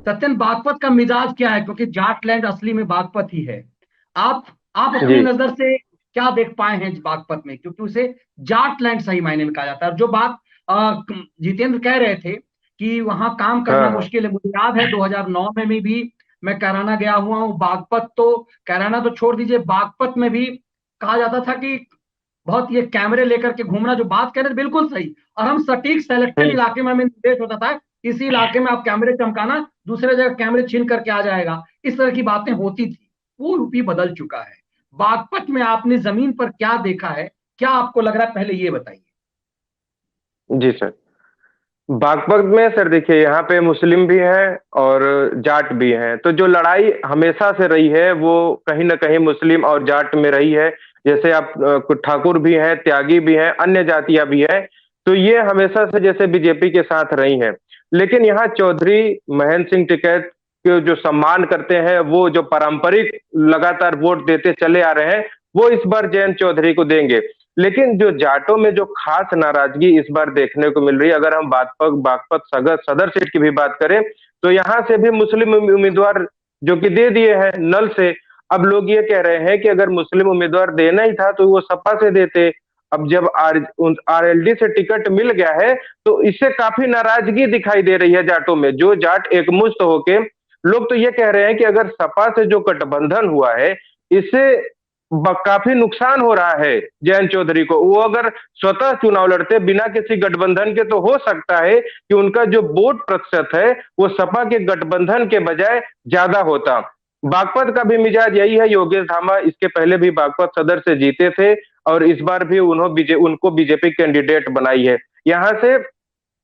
सत्यन, बागपत का मिजाज क्या है? क्योंकि जाटलैंड असली में बागपत ही है। आप आप जी। अपनी नजर से क्या देख पाए हैं बागपत में? क्योंकि उसे जाटलैंड सही मायने में कहा जाता है। और जो बात जितेंद्र कह रहे थे कि वहां काम करना हाँ हाँ। मुश्किल है, मुझे याद है 2009 में भी मैं कैराना गया हुआ हूँ। बागपत तो, कैराना तो छोड़ दीजिए, बागपत में भी कहा जाता था कि बहुत ये कैमरे लेकर के घूमना, जो बात कह रहे थे बिल्कुल सही। और हम सटीक सेलेक्टेड हम्म। इलाके में हमें निर्देश होता था, इसी इलाके में आप कैमरे चमकाना, दूसरे जगह कैमरे छीन करके आ जाएगा। इस तरह की बातें होती थी। वो यूपी बदल चुका है। बागपत में आपने जमीन पर क्या देखा है? क्या आपको लग रहा है, पहले ये बताइए। जी सर। बागपत में सर देखिए, यहाँ पे मुस्लिम भी हैं और जाट भी हैं। तो जो लड़ाई हमेशा से रही है वो कहीं ना कहीं मुस्लिम और जाट में रही है। जैसे आप कुछ ठाकुर भी हैं, त्यागी भी हैं, अन्य जातियां भी हैं। तो ये हमेशा से जैसे बीजेपी के साथ रही हैं। लेकिन यहाँ चौधरी महेंद्र सिंह टिकैत के जो सम्मान करते हैं, वो जो पारंपरिक लगातार वोट देते चले आ रहे हैं, वो इस बार जयंत चौधरी को देंगे। लेकिन जो जाटों में जो खास नाराजगी इस बार देखने को मिल रही है, अगर हम बागपत बागपत सदर सदर सीट की भी बात करें, तो यहाँ से भी मुस्लिम उम्मीदवार जो कि दे दिए हैं नल से। अब लोग ये कह रहे हैं कि अगर मुस्लिम उम्मीदवार देना ही था तो वो सपा से देते। अब जब आरएलडी से टिकट मिल गया है, तो इससे काफी नाराजगी दिखाई दे रही है जाटों में। जो जाट एकमुश्त होके, लोग तो ये कह रहे हैं कि अगर सपा से जो गठबंधन हुआ है, इससे काफी नुकसान हो रहा है जयंत चौधरी को। वो अगर स्वतः चुनाव लड़ते बिना किसी गठबंधन के, तो हो सकता है कि उनका जो वोट प्रतिशत है वो सपा के गठबंधन के बजाय ज्यादा होता। बागपत का भी मिजाज यही है। योगेश धामा इसके पहले भी बागपत सदर से जीते थे और इस बार भी उनको बीजेपी कैंडिडेट बनाई है। यहाँ से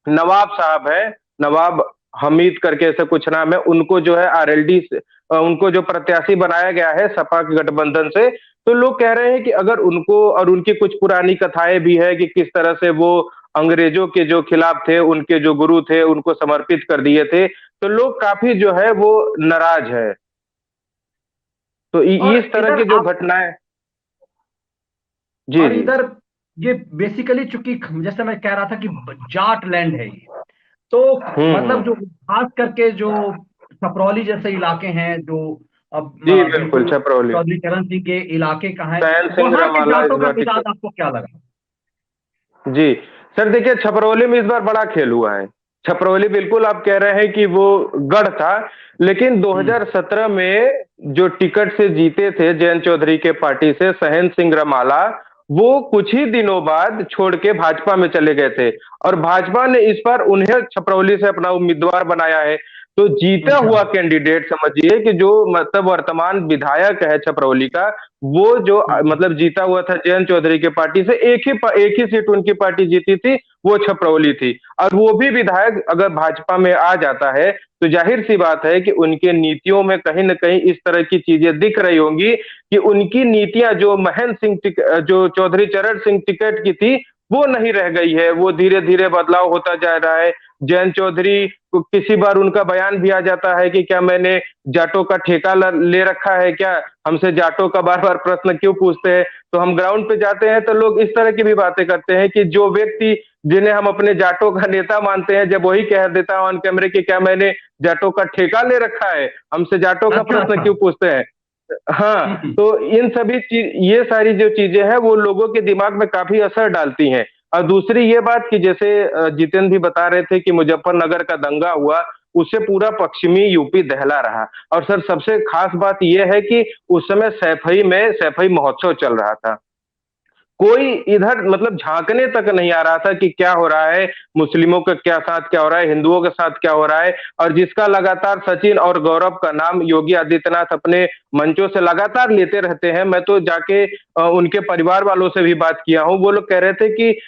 नवाब साहब है, नवाब हमीद करके ऐसे कुछ नाम है, उनको जो है आरएलडी से उनको जो प्रत्याशी बनाया गया है सपा के गठबंधन से। तो लोग कह रहे हैं कि अगर उनको, और उनकी कुछ पुरानी कथाएं भी है कि किस तरह से वो अंग्रेजों के जो खिलाफ थे, उनके जो गुरु थे उनको समर्पित कर दिए थे। तो लोग काफी जो है वो नाराज है। तो और इस तरह इधर की जो आप, घटनाएं। जी और जी। इधर ये बेसिकली, चूंकि जैसे मैं कह रहा था कि जाट लैंड है ये, तो मतलब जो हम्म। खास करके जो छपरौली जैसे इलाके हैं, जो अब जी बिल्कुल, बिल्कुल छपरौली। चौधरी चरण सिंह के इलाके कहाँ है, सैन सिंह वहां के रमाला इस जाटों का बार मिजाज टिकट। आपको क्या लगा? जी सर देखिए, छपरौली में इस बार बड़ा खेल हुआ है। छपरौली बिल्कुल आप कह रहे हैं कि वो गढ़ था। लेकिन हम्म। 2017 में जो टिकट से जीते थे जयंत चौधरी के पार्टी से सहन सिंह रमाला, वो कुछ ही दिनों बाद छोड़ के भाजपा में चले गए थे। और भाजपा ने इस बार उन्हें छपरौली से अपना उम्मीदवार बनाया है। तो जीता अच्छा। हुआ कैंडिडेट समझिए कि जो मतलब वर्तमान विधायक है छपरौली का, वो जो हम्म। मतलब जीता हुआ था जयंत चौधरी के पार्टी से, एक ही सीट उनकी पार्टी जीती थी, वो छपरौली थी। और वो भी विधायक अगर भाजपा में आ जाता है, तो जाहिर सी बात है कि उनके नीतियों में कहीं ना कहीं इस तरह की चीजें दिख रही होंगी कि उनकी नीतियां जो महेंद्र सिंह जो चौधरी चरण सिंह टिकट की थी, वो नहीं रह गई है। वो धीरे धीरे बदलाव होता जा रहा है। जयंत चौधरी को किसी बार उनका बयान भी आ जाता है कि क्या मैंने जाटों का ठेका ले रखा है क्या, हमसे जाटों का बार बार प्रश्न क्यों पूछते हैं। तो हम ग्राउंड पे जाते हैं तो लोग इस तरह की भी बातें करते हैं कि जो व्यक्ति जिन्हें हम अपने जाटों का नेता मानते हैं, जब वही कह देता है ऑन कैमरे कि क्या मैंने जाटों का ठेका ले रखा है, हमसे जाटों का अच्छा प्रश्न अच्छा। क्यों पूछते हैं। हाँ। हम्म। तो इन सभी चीज, ये सारी जो चीजें हैं वो लोगों के दिमाग में काफी असर डालती हैं। और दूसरी ये बात कि जैसे जितेंद्र भी बता रहे थे कि मुजफ्फरनगर का दंगा हुआ, उससे पूरा पश्चिमी यूपी दहला रहा। और सर सबसे खास बात यह है कि उस समय सैफई में सैफई महोत्सव चल रहा था। कोई इधर मतलब झांकने तक नहीं आ रहा था कि क्या हो रहा है, मुस्लिमों के क्या साथ क्या हो रहा है, हिंदुओं के साथ क्या हो रहा है। और जिसका लगातार सचिन और गौरव का नाम योगी आदित्यनाथ अपने मंचों से लगातार लेते रहते हैं। मैं तो जाके उनके परिवार वालों से भी बात किया हूं। वो लोग कह रहे थे कि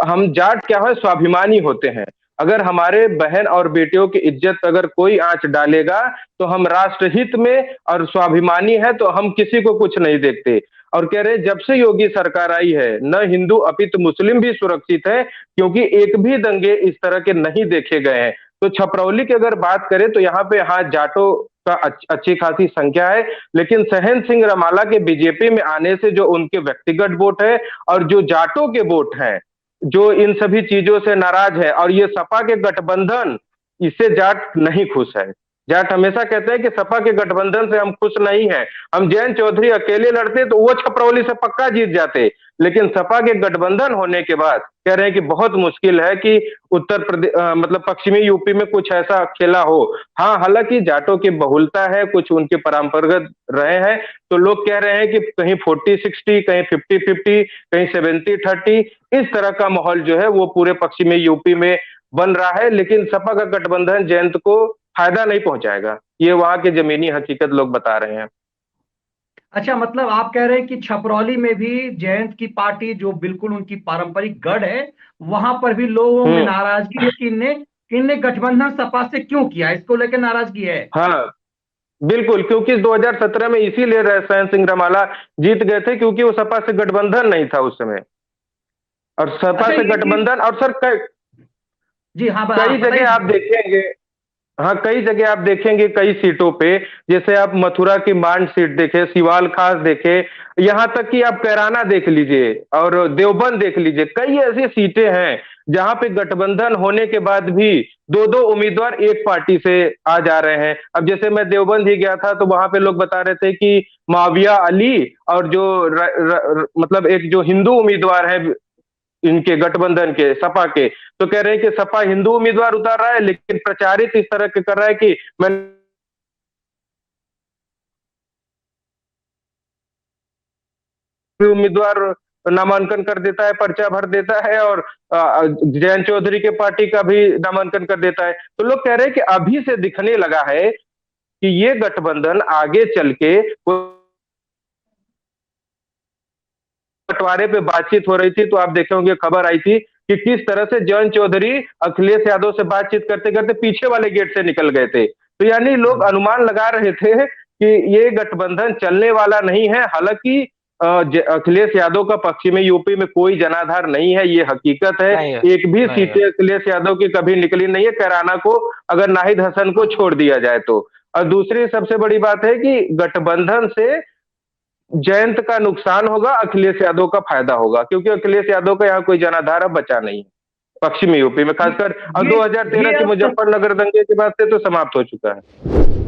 हम जाट क्या है, स्वाभिमानी होते हैं। अगर हमारे बहन और बेटियों की इज्जत अगर कोई आंच डालेगा, तो हम राष्ट्रहित में और स्वाभिमानी है, तो हम किसी को कुछ नहीं देखते। और कह रहे जब से योगी सरकार आई है, न हिंदू अपितु मुस्लिम भी सुरक्षित है, क्योंकि एक भी दंगे इस तरह के नहीं देखे गए हैं। तो छपरौली की अगर बात करें तो यहाँ पे हाँ जाटों का अच्छी खासी संख्या है। लेकिन सहन सिंह रमाला के बीजेपी में आने से जो उनके व्यक्तिगत वोट है और जो जाटों के वोट हैं, जो इन सभी चीजों से नाराज है, और ये सपा के गठबंधन, इससे जाट नहीं खुश है। जाट हमेशा कहते हैं कि सपा के गठबंधन से हम खुश नहीं हैं, हम जयंत चौधरी अकेले लड़ते तो वो छपरौली से पक्का जीत जाते, लेकिन सपा के गठबंधन होने के बाद कह रहे हैं कि बहुत मुश्किल है कि उत्तर प्रदेश मतलब पश्चिमी यूपी में कुछ ऐसा खेला हो। हाँ, हालांकि जाटों की बहुलता है, कुछ उनके परंपरागत रहे हैं, तो लोग कह रहे हैं कि कहीं 40-60, कहीं 50-50, कहीं 70-30, इस तरह का माहौल जो है वो पूरे पश्चिमी यूपी में बन रहा है। लेकिन सपा का गठबंधन जयंत को फायदा नहीं पहुंचाएगा, ये वहां के जमीनी हकीकत लोग बता रहे हैं। अच्छा, मतलब आप कह रहे हैं कि छपरौली में भी जयंत की पार्टी जो बिल्कुल उनकी पारंपरिक गढ़ है, वहां पर भी लोगों में हम्म। नाराजगी है कि इनने गठबंधन सपा से क्यों किया, इसको लेकर नाराजगी है। हाँ, बिल्कुल, क्योंकि 2017 में इसीलिए सहन सिंह रमाला जीत गए थे, क्योंकि वो सपा से गठबंधन नहीं था उस समय। और सपा अच्छा, से ये चीज। गठबंधन, और सर जी हाँ, कई बताइए जगह आप बताइए। देखेंगे, हाँ कई जगह आप देखेंगे, कई सीटों पे, जैसे आप मथुरा की मांड सीट देखे, सिवाल खास देखे, यहाँ तक कि आप कैराना देख लीजिए और देवबंद देख लीजिए, कई ऐसी सीटें हैं जहां पे गठबंधन होने के बाद भी दो दो उम्मीदवार एक पार्टी से आ जा रहे हैं। अब जैसे मैं देवबंद ही गया था, तो वहां पे लोग बता रहे थे कि माविया अली और जो मतलब एक जो हिंदू उम्मीदवार है इनके गठबंधन के, सपा के, तो कह रहे हैं कि सपा हिंदू उम्मीदवार उतार रहा है, लेकिन प्रचारित इस तरह के कर रहा है कि मैं उम्मीदवार नामांकन कर देता है, पर्चा भर देता है, और जयंत चौधरी के पार्टी का भी नामांकन कर देता है। तो लोग कह रहे हैं कि अभी से दिखने लगा है कि ये गठबंधन आगे चल के बंटवारे पे बातचीत हो रही थी, तो आप देखे होंगे खबर आई थी कि किस तरह से जयंत चौधरी अखिलेश यादव से बातचीत करते करते पीछे वाले गेट से निकल गए थे। तो यानी लोग अनुमान लगा रहे थे कि ये गठबंधन चलने वाला नहीं है। हालांकि अखिलेश यादव का पश्चिमी यूपी में कोई जनाधार नहीं है, ये हकीकत है। नहीं है। एक भी नहीं है। सीटें अखिलेश यादव की कभी निकली नहीं है कैराना को, अगर नाहिद हसन को छोड़ दिया जाए तो। और दूसरी सबसे बड़ी बात है कि गठबंधन से जयंत का नुकसान होगा, अखिलेश यादव का फायदा होगा, क्योंकि अखिलेश यादव का यहाँ कोई जनाधार अब बचा नहीं है पश्चिमी यूपी में, खासकर अब ये 2013 ये के आप मुजफ्फरनगर दंगे के बाद से तो समाप्त हो चुका है।